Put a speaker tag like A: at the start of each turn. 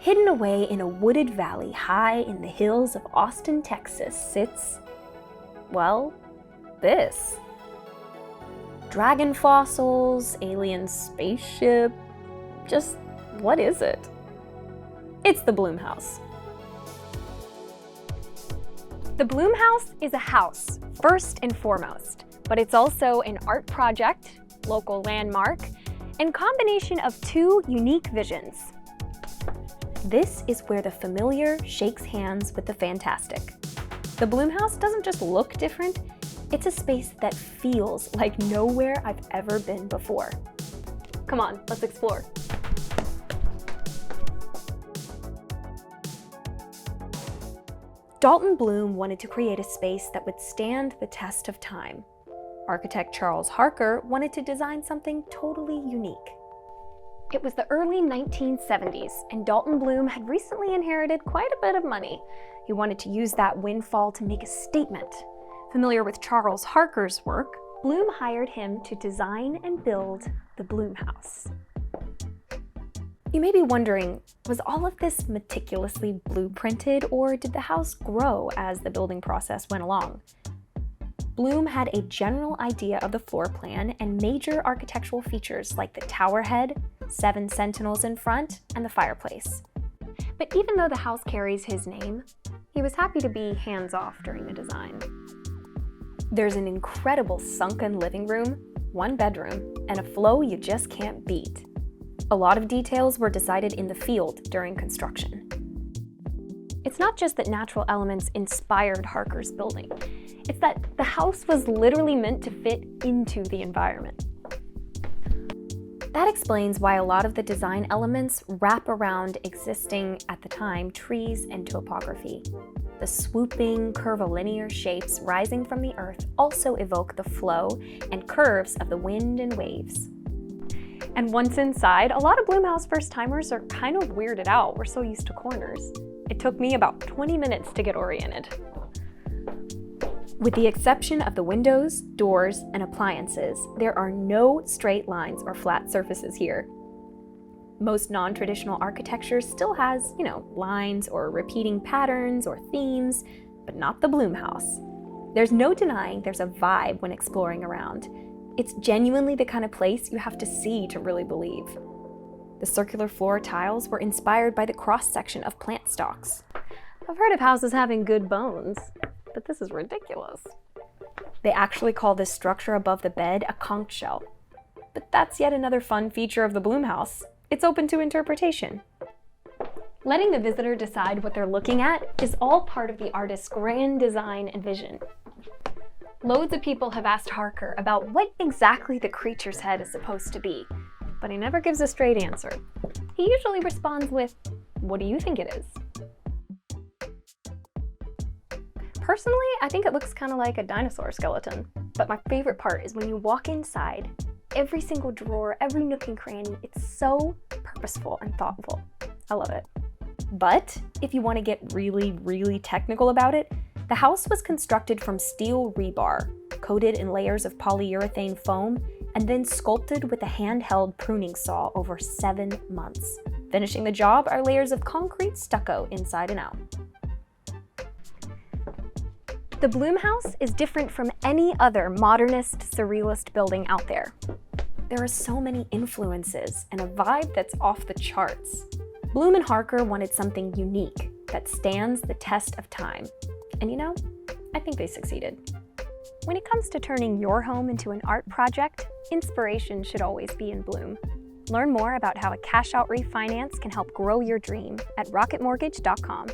A: Hidden away in a wooded valley high in the hills of Austin, Texas sits, well, this. Dragon fossils, alien spaceship, just what is it? It's the Bloomhouse. The Bloomhouse is a house, first and foremost, but it's also an art project, local landmark, and combination of two unique visions. This is where the familiar shakes hands with the fantastic. The Bloomhouse doesn't just look different, it's a space that feels like nowhere I've ever been before. Come on, let's explore. Dalton Bloom wanted to create a space that would stand the test of time. Architect Charles Harker wanted to design something totally unique. It was the early 1970s, and Dalton Bloom had recently inherited quite a bit of money. He wanted to use that windfall to make a statement. Familiar with Charles Harker's work, Bloom hired him to design and build the Bloomhouse. You may be wondering, was all of this meticulously blueprinted, or did the house grow as the building process went along? Bloom had a general idea of the floor plan and major architectural features like the tower head, 7 sentinels in front, and the fireplace. But even though the house carries his name, he was happy to be hands-off during the design. There's an incredible sunken living room, 1 bedroom, and a flow you just can't beat. A lot of details were decided in the field during construction. It's not just that natural elements inspired Harker's building. It's that the house was literally meant to fit into the environment. That explains why a lot of the design elements wrap around existing, at the time, trees and topography. The swooping, curvilinear shapes rising from the earth also evoke the flow and curves of the wind and waves. And once inside, a lot of Bloomhouse first-timers are kind of weirded out. We're so used to corners. It took me about 20 minutes to get oriented. With the exception of the windows, doors, and appliances, there are no straight lines or flat surfaces here. Most non-traditional architecture still has, lines or repeating patterns or themes, but not the Bloomhouse. There's no denying there's a vibe when exploring around. It's genuinely the kind of place you have to see to really believe. The circular floor tiles were inspired by the cross-section of plant stalks. I've heard of houses having good bones, but this is ridiculous. They actually call this structure above the bed a conch shell. But that's yet another fun feature of the Bloomhouse. It's open to interpretation. Letting the visitor decide what they're looking at is all part of the artist's grand design and vision. Loads of people have asked Harker about what exactly the creature's head is supposed to be, but he never gives a straight answer. He usually responds with, "What do you think it is?" Personally, I think it looks kind of like a dinosaur skeleton, but my favorite part is when you walk inside, every single drawer, every nook and cranny, it's so purposeful and thoughtful. I love it. But if you want to get really, really technical about it, the house was constructed from steel rebar, coated in layers of polyurethane foam, and then sculpted with a handheld pruning saw over 7 months. Finishing the job are layers of concrete stucco inside and out. The Bloomhouse is different from any other modernist, surrealist building out there. There are so many influences and a vibe that's off the charts. Bloom and Harker wanted something unique that stands the test of time. And I think they succeeded. When it comes to turning your home into an art project, inspiration should always be in Bloom. Learn more about how a cash-out refinance can help grow your dream at rocketmortgage.com.